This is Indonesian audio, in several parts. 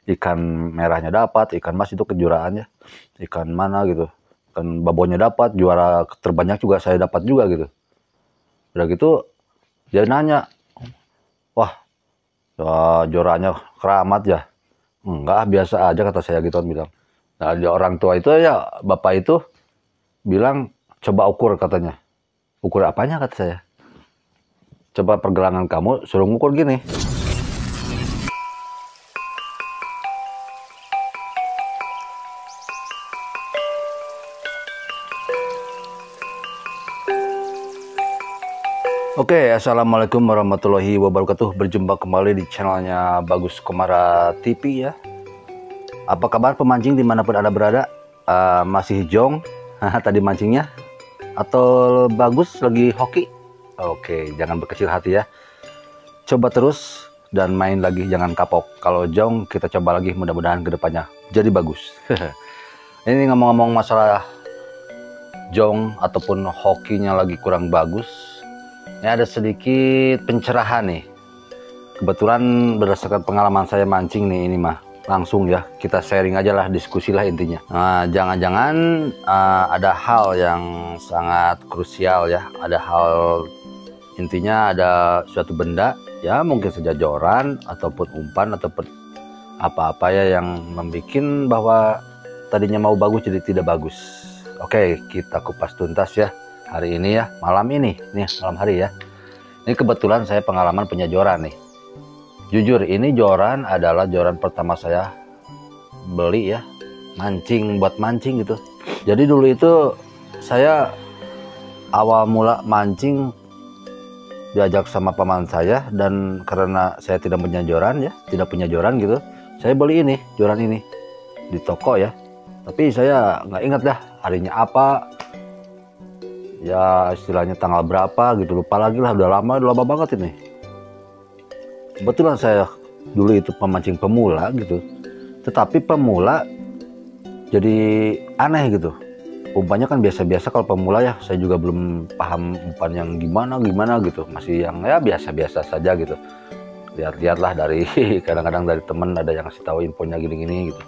ikan merahnya dapat, ikan mas itu kejuaraannya, ikan mana gitu, ikan babonnya dapat, juara terbanyak juga saya dapat juga gitu. Udah gitu dia nanya, wah juaranya keramat ya? Enggak, biasa aja kata saya gitu kan bilang. Nah orang tua itu ya, bapak itu bilang coba ukur katanya. Ukur apanya kata saya? Coba pergelangan kamu suruh ngukur gini. Oke, assalamualaikum warahmatullahi wabarakatuh. Berjumpa kembali di channelnya Bagus Komara TV ya. Apa kabar pemancing dimanapun Anda berada? Masih jong tadi mancingnya? Atau Bagus lagi hoki? Oke, jangan berkecil hati ya. Coba terus dan main lagi, jangan kapok. Kalau jong kita coba lagi, mudah-mudahan kedepannya jadi bagus. Ini ngomong-ngomong masalah jong ataupun hokinya lagi kurang bagus. Ini ada sedikit pencerahan nih. Kebetulan berdasarkan pengalaman saya mancing nih, ini mah langsung ya kita sharing aja lah, diskusi lah intinya. Nah, jangan-jangan ada hal yang sangat krusial ya, ada hal intinya, ada suatu benda ya, mungkin saja joran ataupun umpan ataupun apa-apa ya yang membuat bahwa tadinya mau bagus jadi tidak bagus. Oke, kita kupas tuntas ya hari ini ya, malam ini nih, malam hari ya. Ini kebetulan saya pengalaman punya joran nih. Jujur ini joran adalah joran pertama saya beli ya, mancing, buat mancing gitu. Jadi dulu itu saya awal mula mancing diajak sama paman saya, dan karena saya tidak punya joran ya, tidak punya joran gitu, saya beli ini, joran ini di toko ya. Tapi saya nggak ingat dah harinya apa ya, istilahnya tanggal berapa gitu, lupa lagi lah, udah lama banget ini. Kebetulan saya dulu itu pemancing pemula gitu, tetapi pemula jadi aneh gitu. Umpannya kan biasa-biasa kalau pemula ya, saya juga belum paham umpan yang gimana gitu, masih yang ya biasa-biasa saja gitu. Lihat-lihat lah dari kadang-kadang dari temen ada yang kasih tahu infonya gini-gini gitu.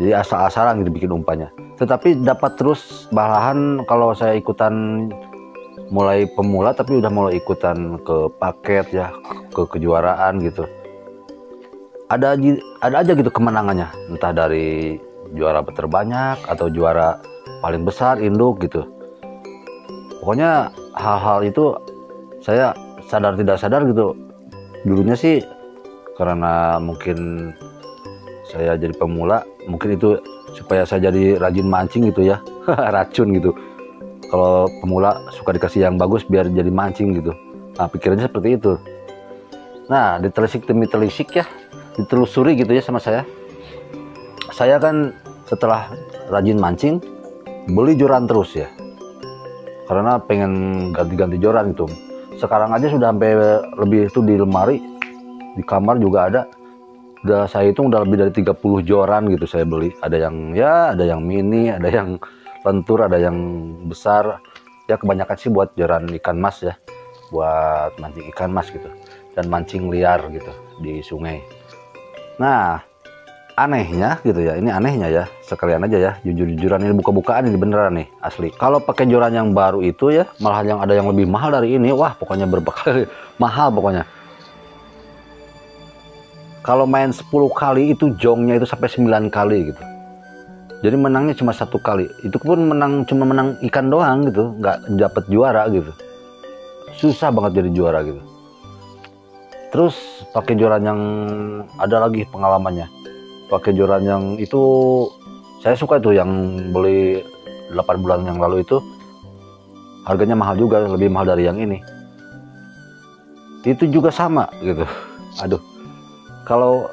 Jadi asal-asalan gitu bikin umpannya. Tetapi dapat terus, malahan kalau saya ikutan mulai pemula tapi udah mulai ikutan ke paket ya, ke kejuaraan gitu. Ada aja gitu kemenangannya, entah dari juara terbanyak atau juara paling besar induk gitu. Pokoknya hal-hal itu saya sadar tidak sadar gitu. Dulunya sih karena mungkin saya jadi pemula, mungkin itu supaya saya jadi rajin mancing gitu ya. Racun gitu, kalau pemula suka dikasih yang bagus biar jadi mancing gitu. Nah pikirannya seperti itu. Nah ditelisik demi telisik ya, ditelusuri gitu ya sama saya kan setelah rajin mancing beli joran terus ya, karena pengen ganti-ganti joran gitu. Sekarang aja sudah sampai lebih itu di lemari, di kamar juga ada. Udah saya hitung udah lebih dari 30 joran gitu saya beli. Ada yang ya, ada yang mini, ada yang lentur, ada yang besar. Ya kebanyakan sih buat joran ikan mas ya, buat mancing ikan mas gitu, dan mancing liar gitu di sungai. Nah anehnya gitu ya, ini anehnya ya, sekalian aja ya, jujur-jujuran ini, buka-bukaan ini beneran nih asli. Kalau pakai joran yang baru itu ya, malah yang ada yang lebih mahal dari ini. Wah pokoknya berbekal mahal pokoknya. Kalau main 10 kali itu jongnya itu sampai 9 kali gitu. Jadi menangnya cuma 1 kali. Itu pun cuma menang ikan doang gitu, nggak dapet juara gitu. Susah banget jadi juara gitu. Terus pakai joran yang ada lagi pengalamannya. Pakai joran yang itu saya suka tuh, yang beli 8 bulan yang lalu itu. Harganya mahal juga, lebih mahal dari yang ini. Itu juga sama gitu. Aduh. Kalau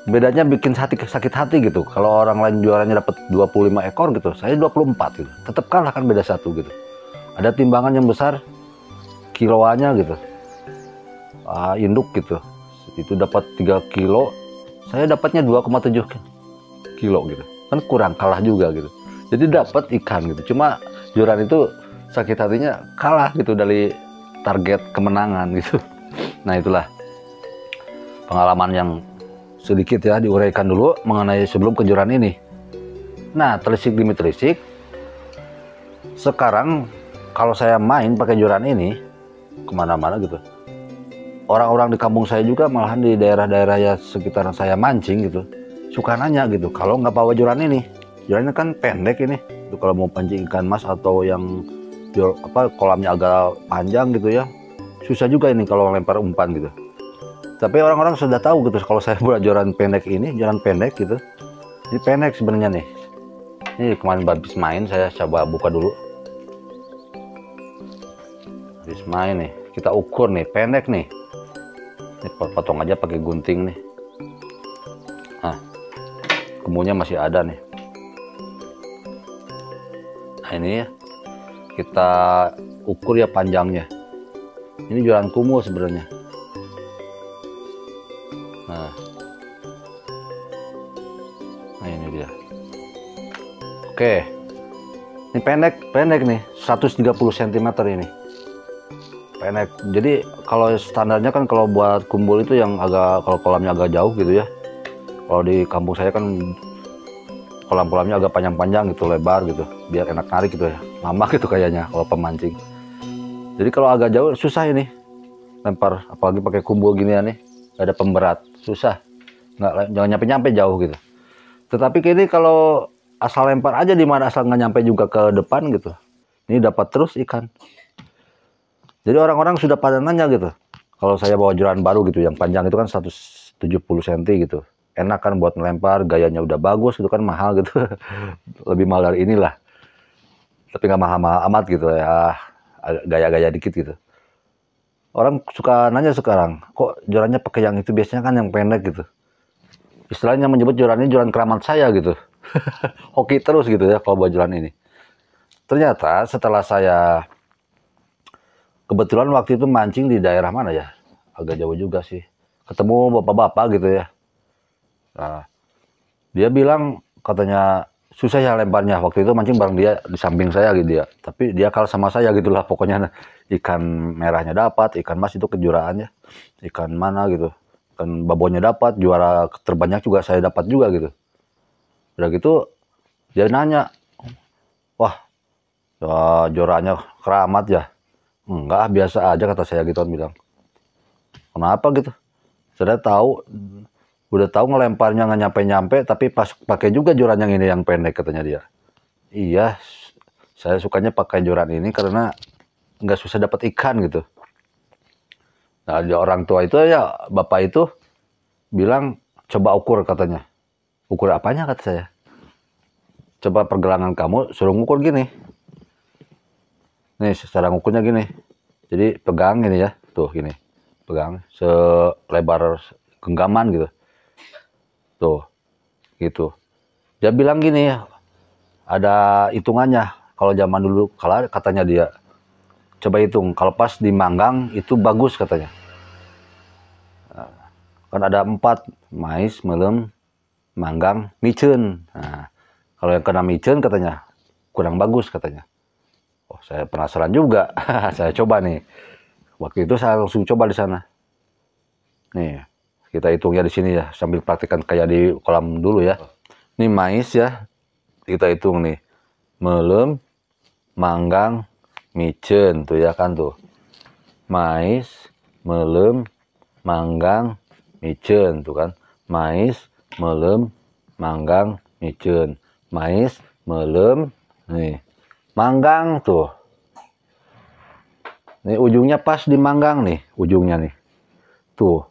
bedanya bikin sakit hati gitu. Kalau orang lain juaranya dapat 25 ekor gitu, saya 24 gitu. Tetap kalah kan, beda 1 gitu. Ada timbangan yang besar, kiloannya gitu. Induk gitu. Itu dapat 3 kilo, saya dapatnya 2,7 kilo gitu. Kan kurang, kalah juga gitu. Jadi dapat ikan gitu. Cuma joran itu sakit hatinya kalah gitu dari target kemenangan gitu. Nah itulah pengalaman yang sedikit ya diuraikan dulu mengenai sebelum kejuaraan ini. Nah, telisik demi telisik, sekarang kalau saya main pakai kejuaraan ini kemana-mana gitu, orang-orang di kampung saya juga, malahan di daerah-daerah ya sekitaran saya mancing gitu, suka nanya gitu kalau nggak bawa kejuaraan ini. Kejuaraan ini kan pendek ini, itu kalau mau pancing ikan mas atau yang kolamnya agak panjang gitu ya, susah juga ini kalau lempar umpan gitu. Tapi orang-orang sudah tahu gitu kalau saya buat joran pendek ini, joran pendek gitu. Ini pendek sebenarnya nih. Ini kemarin habis main saya coba buka dulu. Habis main nih, kita ukur nih, pendek nih. Ini potong aja pakai gunting nih. Nah, kemunya masih ada nih. Nah ini ya, kita ukur ya panjangnya. Ini joran kumu sebenarnya. Nah ini dia. Oke, ini pendek nih, 130 cm ini pendek. Jadi kalau standarnya kan kalau buat kumbul itu yang agak, kalau kolamnya agak jauh gitu ya, kalau di kampung saya kan kolam-kolamnya agak panjang-panjang gitu, lebar gitu, biar enak narik gitu ya, lama gitu kayaknya kalau pemancing. Jadi kalau agak jauh susah ini lempar, apalagi pakai kumbul gini ya nih, gak ada pemberat, susah, jangan nyampe-nyampe jauh gitu. Tetapi kini kalau asal lempar aja di mana, asal nggak nyampe juga ke depan gitu, ini dapat terus ikan. Jadi orang-orang sudah pada nanya gitu, kalau saya bawa joran baru gitu yang panjang itu kan 170 cm gitu, enak kan buat melempar, gayanya udah bagus gitu kan, mahal gitu. Lebih mahal dari inilah, tapi nggak mahal-mahal amat gitu ya, gaya-gaya dikit gitu. Orang suka nanya sekarang, kok jorannya pakai yang itu, biasanya kan yang pendek gitu. Istilahnya menyebut joran ini joran keramat saya gitu. Hoki terus gitu ya kalau buat joran ini. Ternyata setelah saya kebetulan waktu itu mancing di daerah mana ya, agak jauh juga sih, ketemu bapak-bapak gitu ya. Nah, dia bilang katanya susah ya lemparnya. Waktu itu mancing bareng dia di samping saya gitu ya, tapi dia kalah sama saya gitulah pokoknya. Ikan merahnya dapat, ikan mas itu kejuaraannya, ikan mana gitu, ikan babonnya dapat, juara terbanyak juga saya dapat juga gitu. Udah gitu dia nanya, wah juaranya keramat ya? Enggak, biasa aja kata saya gitu kan, bilang. Kenapa gitu? Saya udah tahu ngelemparnya nggak nyampe-nyampe, tapi pas pakai juga joran yang ini yang pendek katanya dia. Iya, saya sukanya pakai joran ini karena nggak susah dapat ikan gitu. Nah, orang tua itu ya, bapak itu bilang coba ukur katanya. Ukur apanya kata saya? Coba pergelangan kamu suruh ngukur gini. Nih secara ngukurnya gini. Jadi pegang ini ya, tuh gini. Pegang selebar genggaman gitu. Tuh, gitu. Dia bilang gini, ada hitungannya. Kalau zaman dulu, kalau katanya dia, coba hitung, kalau pas di manggang itu bagus katanya. Nah, kan ada 4, mais, melem, manggang, micen. Nah, kalau yang kena micen katanya kurang bagus katanya. Oh, saya penasaran juga. Saya coba nih. Waktu itu saya langsung coba di sana. Nih, kita hitungnya di sini ya, sambil praktikkan kayak di kolam dulu ya. Ini mais ya, kita hitung nih. Melem, manggang, micen tuh ya kan tuh. Mais, melem, manggang, micen tuh kan. Mais, melem, manggang, micen. Mais, melem, nih. Manggang tuh. Ini ujungnya pas di manggang nih, ujungnya nih. Tuh,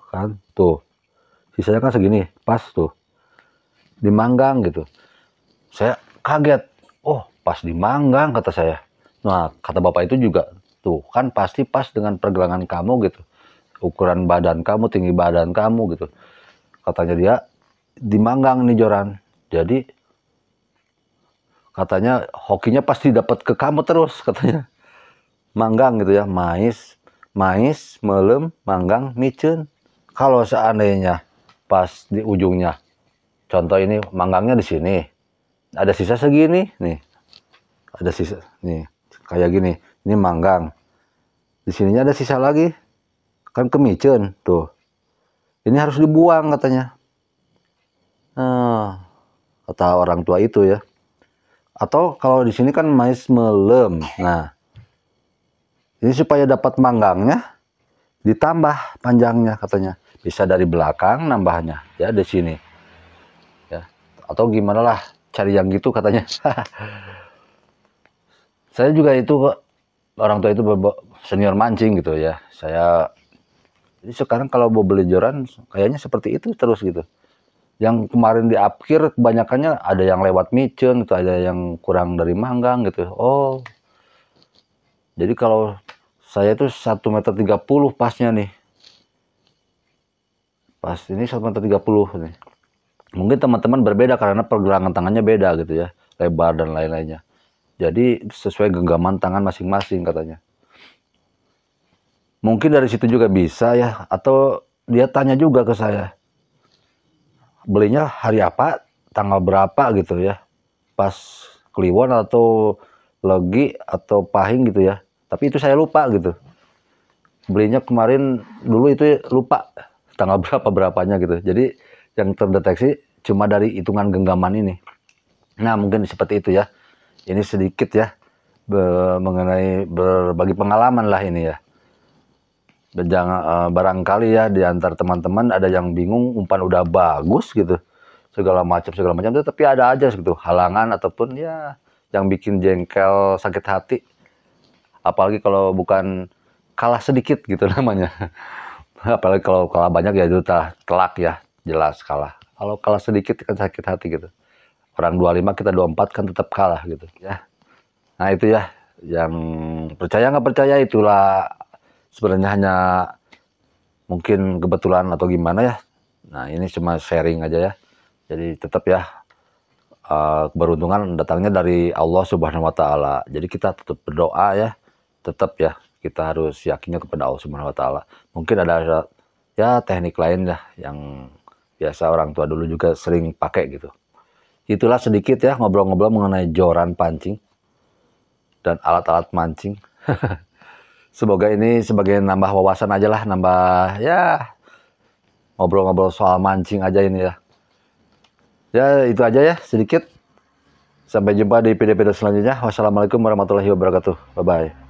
kan tuh. Sisanya kan segini, pas tuh. Di manggang gitu. Saya kaget. Oh, pas di manggang kata saya. Nah, kata bapak itu juga, tuh kan pasti pas dengan pergelangan kamu gitu, ukuran badan kamu, tinggi badan kamu gitu. Katanya dia di manggang nih joran. Jadi katanya hokinya pasti dapat ke kamu terus katanya. Manggang gitu ya, mais, melem, manggang, micen. Kalau seandainya pas di ujungnya, contoh ini manggangnya di sini, ada sisa segini nih, ada sisa nih kayak gini, ini manggang, di sininya ada sisa lagi kan, ke micen tuh, ini harus dibuang katanya. Kata orang tua itu ya. Atau kalau di sini kan mais melem. Nah, ini supaya dapat manggangnya ditambah panjangnya katanya. Bisa dari belakang nambahnya ya di sini. Ya. Atau gimana lah, cari yang gitu katanya. Saya juga itu orang tua itu senior mancing gitu ya. Jadi sekarang kalau mau beli joran kayaknya seperti itu terus gitu. Yang kemarin di akhir kebanyakannya ada yang lewat micen gitu, ada yang kurang dari manggang gitu. Oh, jadi kalau saya itu 1,30 m pasnya nih. Pas ini 1,30 m nih. Mungkin teman-teman berbeda karena pergelangan tangannya beda gitu ya, lebar dan lain-lainnya. Jadi sesuai genggaman tangan masing-masing katanya. Mungkin dari situ juga bisa ya, atau dia tanya juga ke saya, belinya hari apa, tanggal berapa gitu ya, pas Kliwon atau Legi atau Pahing gitu ya. Tapi itu saya lupa gitu. Belinya kemarin dulu itu lupa tanggal berapanya gitu. Jadi yang terdeteksi cuma dari hitungan genggaman ini. Nah mungkin seperti itu ya. Ini sedikit ya mengenai berbagi pengalaman lah ini ya. Dan jangan barangkali ya di antar teman-teman ada yang bingung, umpan udah bagus gitu, segala macam tapi ada aja gitu halangan ataupun ya yang bikin jengkel, sakit hati. Apalagi kalau bukan kalah sedikit gitu namanya. Apalagi kalau kalah banyak ya itu telak ya, jelas kalah. Kalau kalah sedikit kan sakit hati gitu. Orang 25 kita 24 kan tetap kalah gitu ya. Nah itu ya, yang percaya nggak percaya itulah sebenarnya hanya mungkin kebetulan atau gimana ya. Nah ini cuma sharing aja ya. Jadi tetap ya, keberuntungan datangnya dari Allah Subhanahu Wa Taala. Jadi kita tetap berdoa ya, tetap ya kita harus yakinnya kepada Allah Subhanahu Wa Taala. Mungkin ada ya teknik lain ya yang biasa orang tua dulu juga sering pakai gitu. Itulah sedikit ya ngobrol-ngobrol mengenai joran pancing dan alat-alat mancing. Semoga ini sebagai nambah wawasan aja lah, nambah ya ngobrol-ngobrol soal mancing aja ini ya. Ya itu aja ya sedikit. Sampai jumpa di video-video selanjutnya. Wassalamualaikum warahmatullahi wabarakatuh. Bye-bye.